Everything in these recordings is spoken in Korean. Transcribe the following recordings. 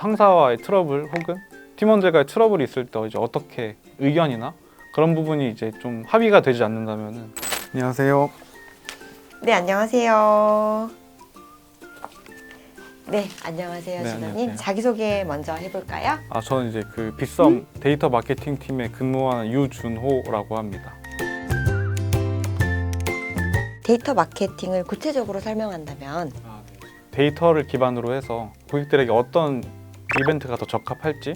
상사와의 트러블 혹은 팀원들과의 트러블이 있을 때 이제 어떻게 의견이나 그런 부분이 이제 좀 합의가 되지 않는다면은. 안녕하세요. 네, 안녕하세요. 네, 안녕하세요, 네, 진호님. 안녕하세요. 자기소개 먼저 해볼까요? 저는 이제 그 빗썸 데이터 마케팅 팀에 근무하는 유준호라고 합니다. 데이터 마케팅을 구체적으로 설명한다면 데이터를 기반으로 해서 고객들에게 어떤 이벤트가 더 적합할지,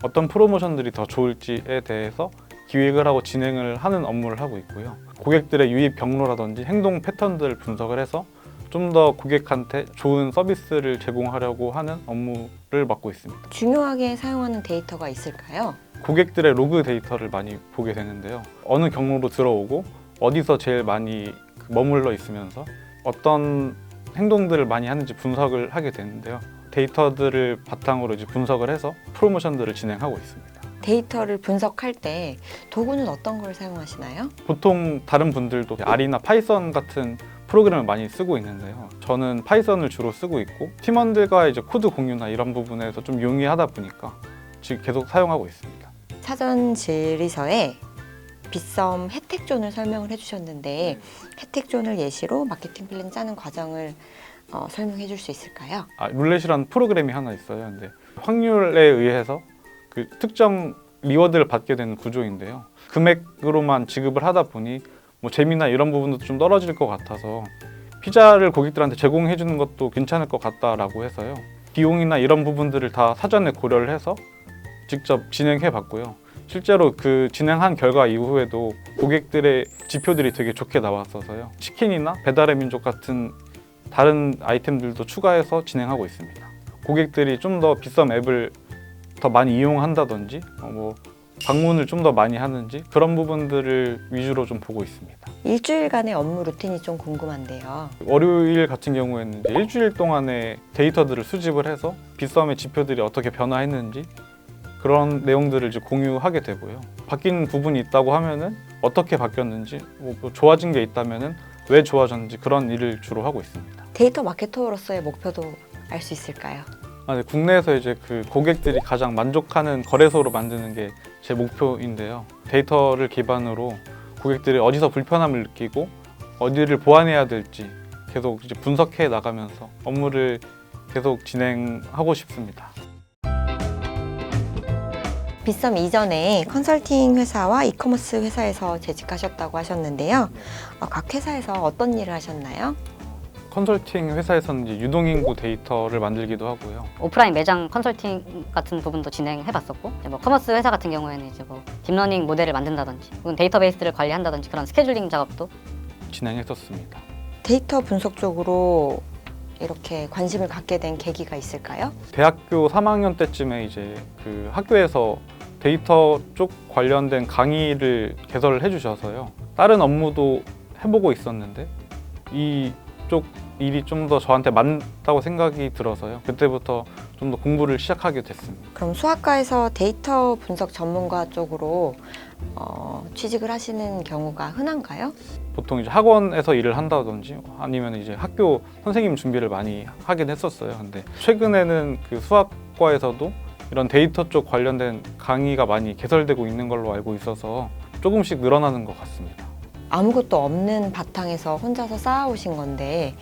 어떤 프로모션들이 더 좋을지에 대해서 기획을 하고 진행을 하는 업무를 하고 있고요. 고객들의 유입 경로라든지 행동 패턴들을 분석을 해서 좀 더 고객한테 좋은 서비스를 제공하려고 하는 업무를 맡고 있습니다. 중요하게 사용하는 데이터가 있을까요? 고객들의 로그 데이터를 많이 보게 되는데요. 어느 경로로 들어오고 어디서 제일 많이 머물러 있으면서 어떤 행동들을 많이 하는지 분석을 하게 되는데요. 데이터들을 바탕으로 이제 분석을 해서 프로모션들을 진행하고 있습니다. 데이터를 분석할 때 도구는 어떤 걸 사용하시나요? 보통 다른 분들도 R이나 파이썬 같은 프로그램을 많이 쓰고 있는데요. 저는 파이썬을 주로 쓰고 있고 팀원들과 이제 코드 공유나 이런 부분에서 좀 용이하다 보니까 지금 계속 사용하고 있습니다. 사전 질의서에 빗썸 혜택존을 설명을 해주셨는데 혜택존을 예시로 마케팅 플랜 짜는 과정을 설명해 줄 수 있을까요? 룰렛이라는 프로그램이 하나 있어요. 근데 확률에 의해서 그 특정 리워드를 받게 되는 구조인데요. 금액으로만 지급을 하다 보니 뭐 재미나 이런 부분도 좀 떨어질 것 같아서 피자를 고객들한테 제공해 주는 것도 괜찮을 것 같다라고 해서요. 비용이나 이런 부분들을 다 사전에 고려를 해서 직접 진행해 봤고요. 실제로 그 진행한 결과 이후에도 고객들의 지표들이 되게 좋게 나왔어서요. 치킨이나 배달의 민족 같은 다른 아이템들도 추가해서 진행하고 있습니다. 고객들이 좀 더 빗썸 앱을 더 많이 이용한다든지 뭐 방문을 좀 더 많이 하는지 그런 부분들을 위주로 좀 보고 있습니다. 일주일간의 업무 루틴이 좀 궁금한데요. 월요일 같은 경우에는 이제 일주일 동안의 데이터들을 수집을 해서 빗썸의 지표들이 어떻게 변화했는지 그런 내용들을 이제 공유하게 되고요. 바뀐 부분이 있다고 하면은 어떻게 바뀌었는지, 뭐 좋아진 게 있다면은 왜 좋아졌는지 그런 일을 주로 하고 있습니다. 데이터 마케터로서의 목표도 알 수 있을까요? 네, 국내에서 이제 그 고객들이 가장 만족하는 거래소로 만드는 게 제 목표인데요. 데이터를 기반으로 고객들이 어디서 불편함을 느끼고 어디를 보완해야 될지 계속 이제 분석해 나가면서 업무를 계속 진행하고 싶습니다. 빗썸 이전에 컨설팅 회사와 이커머스 회사에서 재직하셨다고 하셨는데요. 각 회사에서 어떤 일을 하셨나요? 컨설팅 회사에서는 이제 유동인구 데이터를 만들기도 하고요. 오프라인 매장 컨설팅 같은 부분도 진행해봤었고, 이제 뭐 커머스 회사 같은 경우에는 이제 뭐 딥러닝 모델을 만든다든지, 혹은 데이터베이스를 관리한다든지 그런 스케줄링 작업도 진행했었습니다. 데이터 분석 쪽으로 이렇게 관심을 갖게 된 계기가 있을까요? 대학교 3학년 때쯤에 이제 그 학교에서 데이터 쪽 관련된 강의를 개설을 해주셔서요. 다른 업무도 해보고 있었는데 이쪽 일이 좀 더 저한테 맞다고 생각이 들어서요. 그때부터 좀 더 공부를 시작하게 됐습니다. 그럼 수학과에서 데이터 분석 전문가 쪽으로 취직을 하시는 경우가 흔한가요? 보통 이제 학원에서 일을 한다든지 아니면 이제 학교 선생님 준비를 많이 하긴 했었어요. 근데 최근에는 그 수학과에서도 이런 데이터 쪽 관련된 강의가 많이 개설되고 있는 걸로 알고 있어서 조금씩 늘어나는 것 같습니다. 아무것도 없는 바탕에서 혼자서 쌓아오신 건데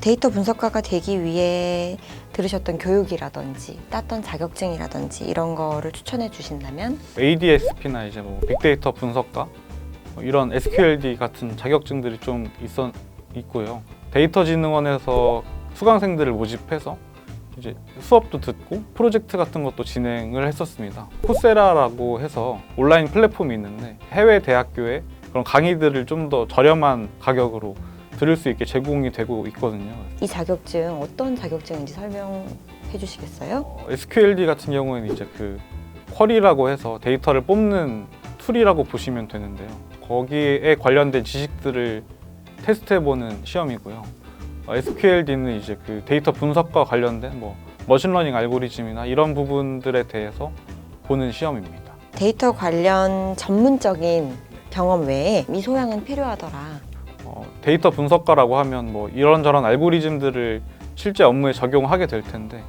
데이터 분석가가 되기 위해 들으셨던 교육이라든지 땄던 자격증이라든지 이런 거를 추천해 주신다면? ADSP나 이제 뭐 빅데이터 분석가 이런 SQLD 같은 자격증들이 좀 있고요. 데이터진흥원에서 수강생들을 모집해서 이제 수업도 듣고 프로젝트 같은 것도 진행을 했었습니다. 코세라라고 해서 온라인 플랫폼이 있는데 해외 대학교에 그런 강의들을 좀 더 저렴한 가격으로 들을 수 있게 제공이 되고 있거든요. 이 자격증 어떤 자격증인지 설명해 주시겠어요? SQLD 같은 경우에는 이제 그 쿼리라고 해서 데이터를 뽑는 툴이라고 보시면 되는데요. 거기에 관련된 지식들을 테스트해보는 시험이고요. SQLD는 이제 그 데이터 분석과 관련된 뭐 머신러닝 알고리즘이나 이런 부분들에 대해서 보는 시험입니다. 데이터 관련 전문적인 경험 외에 미소양은 필요하더라. 데이터 분석가라고 하면 뭐 이런저런 알고리즘들을 실제 업무에 적용하게 될 텐데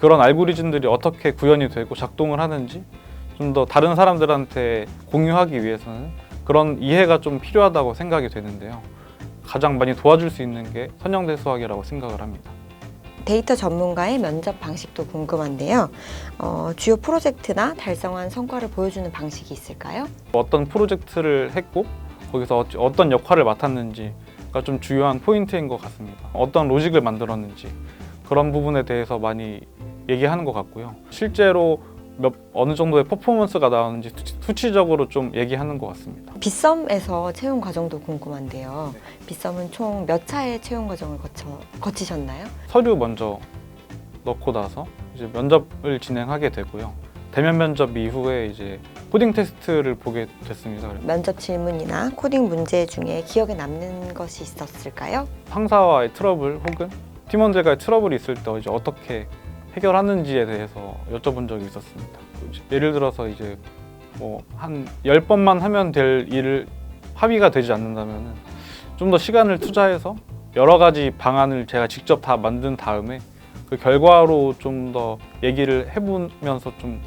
그런 알고리즘들이 어떻게 구현이 되고 작동을 하는지 좀 더 다른 사람들한테 공유하기 위해서는 그런 이해가 좀 필요하다고 생각이 되는데요. 가장 많이 도와줄 수 있는 게 선형대 수학이라고 생각을 합니다. 데이터 전문가의 면접 방식도 궁금한데요. 주요 프로젝트나 달성한 성과를 보여주는 방식이 있을까요? 어떤 프로젝트를 했고 거기서 어떤 역할을 맡았는지가 좀 주요한 포인트인 것 같습니다. 어떤 로직을 만들었는지 그런 부분에 대해서 많이 얘기하는 것 같고요. 실제로 어느 정도의 퍼포먼스가 나오는지 수치적으로 좀 얘기하는 것 같습니다. 빗썸에서 채용 과정도 궁금한데요. 빗썸은 총 몇 차의 채용 과정을 거치셨나요? 서류 먼저 넣고 나서 이제 면접을 진행하게 되고요. 대면 면접 이후에 이제 코딩 테스트를 보게 됐습니다. 면접 질문이나 코딩 문제 중에 기억에 남는 것이 있었을까요? 상사와의 트러블 혹은 팀원들과의 트러블이 있을 때 이제 어떻게 해결하는지에 대해서 여쭤본 적이 있었습니다. 예를 들어서 이제 뭐 한 10번만 하면 될 일을 합의가 되지 않는다면 좀 더 시간을 투자해서 여러 가지 방안을 제가 직접 다 만든 다음에 그 결과로 좀 더 얘기를 해보면서 좀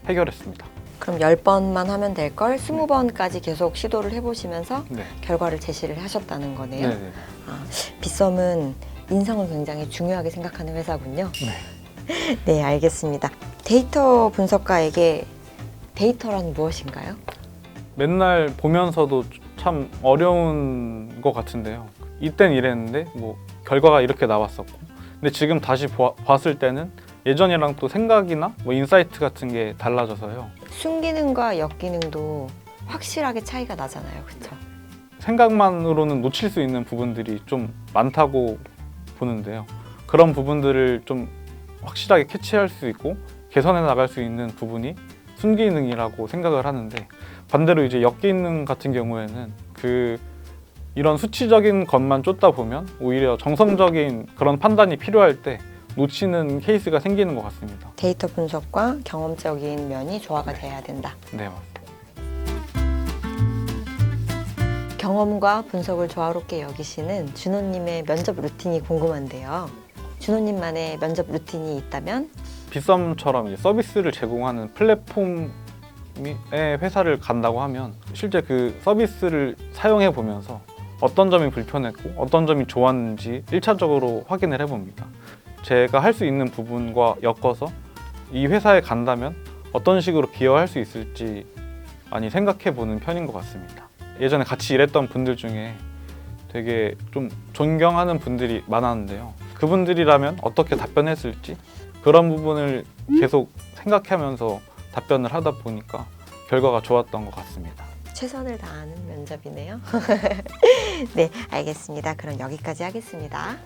해결했습니다. 그럼 10번만 하면 될 걸 20번까지 계속 시도를 해보시면서 네. 결과를 제시를 하셨다는 거네요. 네네. 빗썸은 인성을 굉장히 중요하게 생각하는 회사군요. 네. 네, 알겠습니다. 데이터 분석가에게 데이터란 무엇인가요? 맨날 보면서도 참 어려운 것 같은데요. 이땐 이랬는데 뭐 결과가 이렇게 나왔었고 근데 지금 다시 봤을 때는 예전이랑 또 생각이나 뭐 인사이트 같은 게 달라져서요. 순기능과 역기능도 확실하게 차이가 나잖아요. 그렇죠? 생각만으로는 놓칠 수 있는 부분들이 좀 많다고 보는데요. 그런 부분들을 좀 확실하게 캐치할 수 있고 개선해 나갈 수 있는 부분이 순기능이라고 생각을 하는데 반대로 이제 역기능 같은 경우에는 이런 수치적인 것만 쫓다 보면 오히려 정성적인 그런 판단이 필요할 때 놓치는 케이스가 생기는 것 같습니다. 데이터 분석과 경험적인 면이 조화가 돼야 된다. 네, 맞습니다. 경험과 분석을 조화롭게 여기시는 준호님의 면접 루틴이 궁금한데요. 준호님만의 면접 루틴이 있다면? 빗썸처럼 이제 서비스를 제공하는 플랫폼의 회사를 간다고 하면 실제 그 서비스를 사용해 보면서 어떤 점이 불편했고 어떤 점이 좋았는지 1차적으로 확인을 해봅니다. 제가 할 수 있는 부분과 엮어서 이 회사에 간다면 어떤 식으로 기여할 수 있을지 많이 생각해 보는 편인 것 같습니다. 예전에 같이 일했던 분들 중에 되게 좀 존경하는 분들이 많았는데요. 그분들이라면 어떻게 답변했을지 그런 부분을 계속 생각하면서 답변을 하다 보니까 결과가 좋았던 것 같습니다. 최선을 다하는 면접이네요. 네, 알겠습니다. 그럼 여기까지 하겠습니다.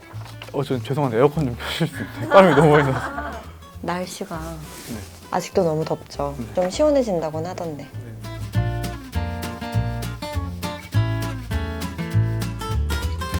전 죄송한데 에어컨 좀 켜실 수 있나요? 땀이 너무 많이 나서. 날씨가 네. 아직도 너무 덥죠. 네. 좀 시원해진다고는 하던데.